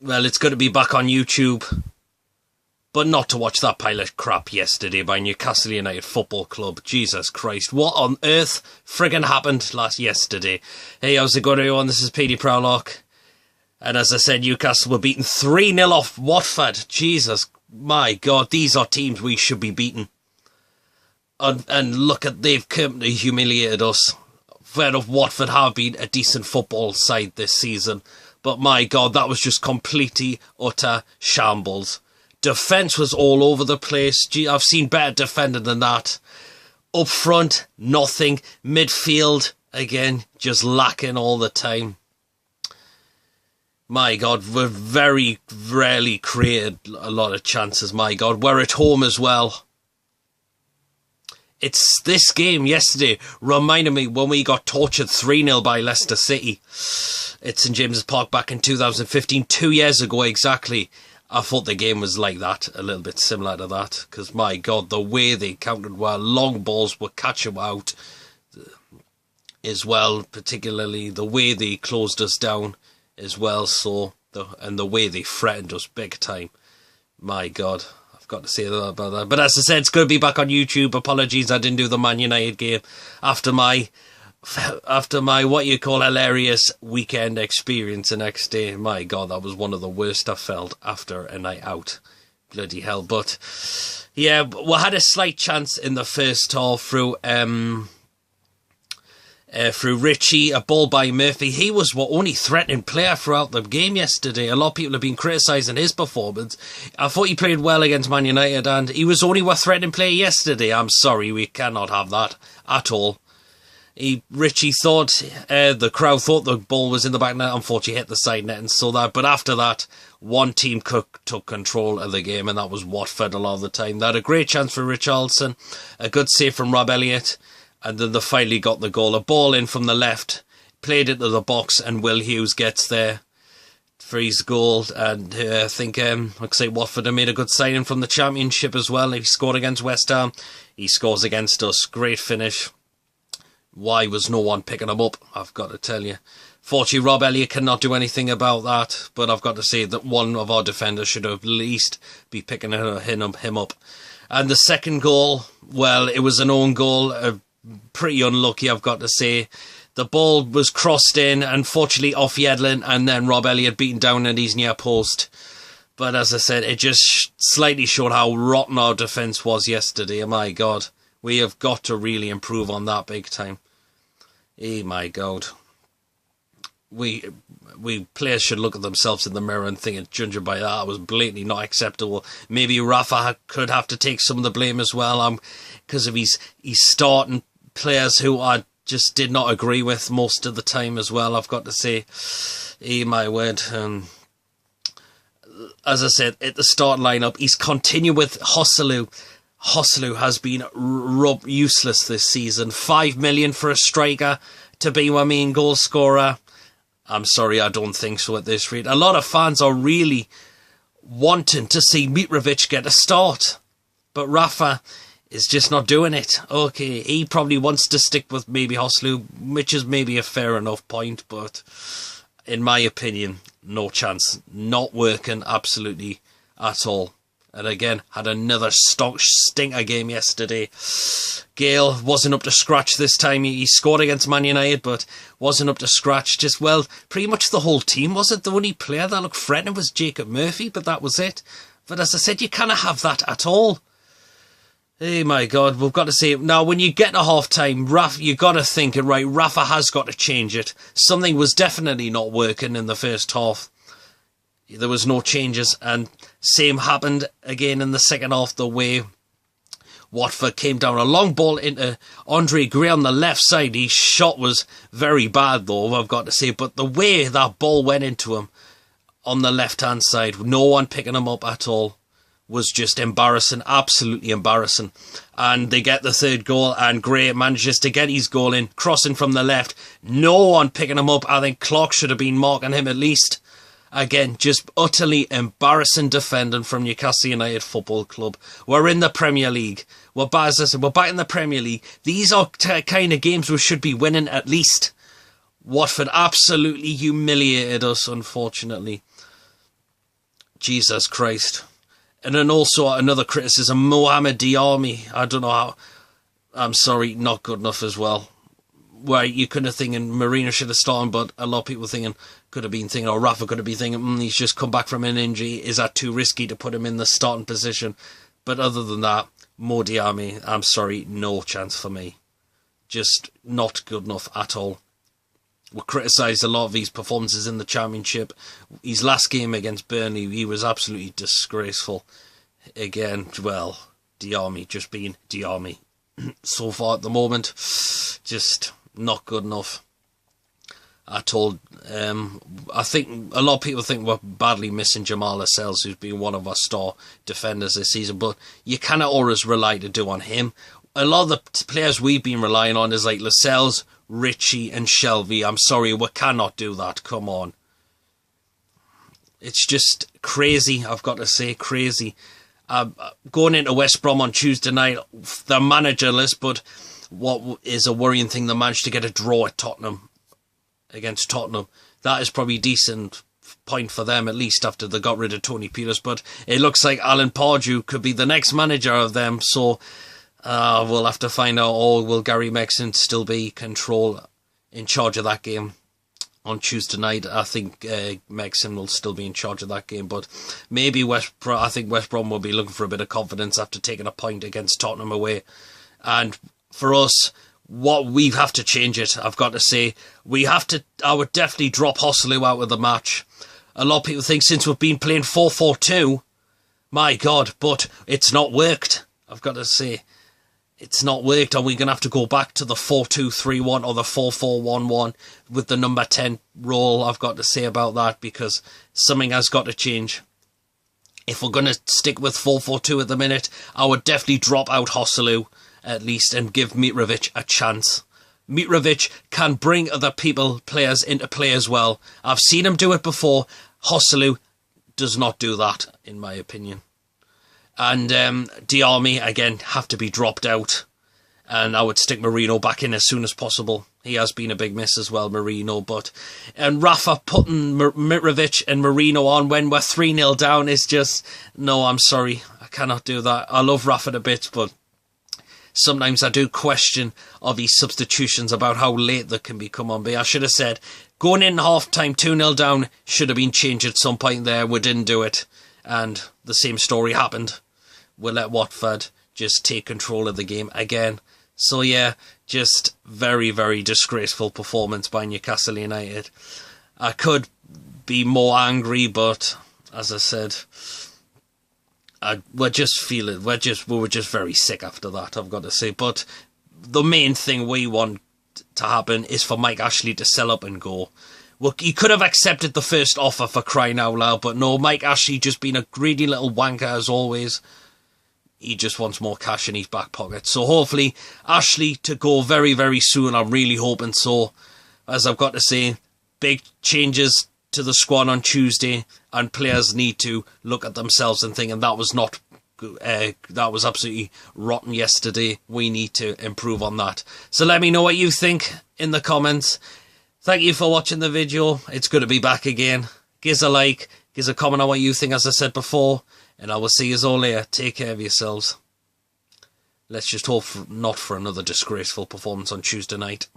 Well, it's good to be back on YouTube, but not to watch that pile of crap yesterday by Newcastle United Football Club. Jesus Christ, what on earth friggin' happened yesterday? Hey, how's it going, everyone? This is PD Prowlock. And as I said, Newcastle were beaten 3-0 off Watford. Jesus, my God, these are teams we should be beating. And look at, they've completely humiliated us. Fair enough, Watford have been a decent football side this season. But my God, that was just completely, utter shambles. Defence was all over the place. Gee, I've seen better defending than that. Up front, nothing. Midfield, again, just lacking all the time. My God, we've very rarely created a lot of chances, my God. We're at home as well. It's this game yesterday reminded me when we got tortured 3-0 by Leicester City. It's St James's Park back in 2015, 2 years ago exactly. I thought the game was like that, a little bit similar to that. Because, my God, the way they countered well, long balls would catch them out as well. Particularly the way they closed us down as well. And the way they threatened us big time. My God. Got to say that about that. But as I said, it's going to be back on YouTube. Apologies, I didn't do the Man United game after my what you call hilarious weekend experience the next day. My God, that was one of the worst I felt after a night out. Bloody hell. But yeah, we had a slight chance in the first half through Richie, a ball by Murphy. He was the only threatening player throughout the game yesterday. A lot of people have been criticising his performance. I thought he played well against Man United, and he was only a threatening player yesterday. I'm sorry, we cannot have that at all. Richie thought, the crowd thought the ball was in the back net. Unfortunately, hit the side net and saw that. But after that, one team took control of the game, and that was Watford a lot of the time. They had a great chance for Richarlison, a good save from Rob Elliott. And then they finally got the goal. A ball in from the left, played into the box, and Will Hughes gets there for his goal. And I think, like I say, Watford have made a good signing from the Championship as well. He scored against West Ham. He scores against us. Great finish. Why was no one picking him up? I've got to tell you. Fortunately, Rob Elliott cannot do anything about that. But I've got to say that one of our defenders should have at least be picking him up. And the second goal, well, it was an own goal. Pretty unlucky, I've got to say. The ball was crossed in, unfortunately off Yedlin, and then Rob Elliott beaten down at his near post. But as I said, it just slightly showed how rotten our defence was yesterday. Oh my God, we have got to really improve on that big time. Oh my God. We players should look at themselves in the mirror and think, judging by that, was blatantly not acceptable. Maybe Rafa could have to take some of the blame as well, because of his starting players who I just did not agree with most of the time as well, I've got to say. My word. As I said, at the start lineup, he's continued with Joselu. Joselu has been useless this season. 5 million for a striker to be my main goal scorer. I'm sorry, I don't think so at this rate. A lot of fans are really wanting to see Mitrovic get a start. But Rafa is just not doing it. Okay, he probably wants to stick with maybe Joselu, which is maybe a fair enough point, but in my opinion, no chance. Not working absolutely at all. And again, had another stinker game yesterday. Gale wasn't up to scratch this time. He scored against Man United, but wasn't up to scratch. Just, well, pretty much the whole team was it. The only player that looked threatening was Jacob Murphy, but that was it. But as I said, you cannot have that at all. Oh my God, we've got to say, now when you get to half-time, you got to think, right, Rafa has got to change it. Something was definitely not working in the first half. There was no changes, and same happened again in the second half, the way Watford came down. A long ball into Andre Gray on the left side. His shot was very bad, though, I've got to say, but the way that ball went into him on the left-hand side, no one picking him up at all, was just embarrassing, absolutely embarrassing. And they get the third goal, and Gray manages to get his goal in, crossing from the left. No one picking him up. I think Clark should have been marking him at least. Again, just utterly embarrassing defending from Newcastle United Football Club. We're in the Premier League. We're back in the Premier League. These are kind of games we should be winning at least. Watford absolutely humiliated us, unfortunately. Jesus Christ. And then also another criticism, Mohamed Diarmi. I don't know how. I'm sorry, not good enough as well. Where you could have thinking Marino should have started, but a lot of people could have been thinking, or Rafa could have been thinking, he's just come back from an injury. Is that too risky to put him in the starting position? But other than that, Mo Diarmi, I'm sorry, no chance for me. Just not good enough at all. We criticised a lot of his performances in the Championship. His last game against Burnley, he was absolutely disgraceful. Again, well, Diarmi just being Diarmi. So far at the moment, just not good enough at all. I think a lot of people think we're badly missing Jamal Lascelles, who's been one of our star defenders this season, but you cannot always rely to do on him. A lot of the players we've been relying on is like Lascelles, Ritchie and Shelvey. I'm sorry, we cannot do that. Come on. It's just crazy, I've got to say, crazy. Going into West Brom on Tuesday night, they're managerless, but what is a worrying thing, they managed to get a draw at Tottenham, against Tottenham. That is probably a decent point for them, at least after they got rid of Tony Peters, but it looks like Alan Pardew could be the next manager of them, so we'll have to find out, or will Gary Megson still be in charge of that game on Tuesday night? I think Megson will still be in charge of that game, but maybe I think West Brom will be looking for a bit of confidence after taking a point against Tottenham away. And for us, what we have to change it, I've got to say, I would definitely drop Hosselu out of the match. A lot of people think since we've been playing 4-4-2, my God, but it's not worked. I've got to say, it's not worked. Are we going to have to go back to the 4-2-3-1 or the 4-4-1-1 with the number 10 role? I've got to say about that, because something has got to change. If we're going to stick with 4-4-2 at the minute, I would definitely drop out Hosselu at least and give Mitrovic a chance. Mitrovic can bring other players into play as well. I've seen him do it before. Hosselu does not do that, in my opinion. And Diarmi, again, have to be dropped out. And I would stick Marino back in as soon as possible. He has been a big miss as well, Marino. And Rafa putting Mitrovic and Marino on when we're 3-0 down is just... No, I'm sorry. I cannot do that. I love Rafa a bit, but sometimes I do question of his substitutions about how late they can become on. But I should have said, going in half-time 2-0 down, should have been changed at some point there. We didn't do it. And the same story happened. We'll let Watford just take control of the game again. So yeah, just very, very disgraceful performance by Newcastle United. I could be more angry, but as I said, we were just very sick after that, I've got to say. But the main thing we want to happen is for Mike Ashley to sell up and go. Well, he could have accepted the first offer, for crying out loud, but no, Mike Ashley just being a greedy little wanker as always. He just wants more cash in his back pocket. So hopefully Ashley to go very, very soon. I'm really hoping so. As I've got to say, big changes to the squad on Tuesday, and players need to look at themselves and think, and that was not that was absolutely rotten yesterday. We need to improve on that. So let me know what you think in the comments. Thank you for watching the video. It's good to be back again. Give us a like, give us a comment on what you think, as I said before, and I will see you all later. Take care of yourselves. Let's just hope not for another disgraceful performance on Tuesday night.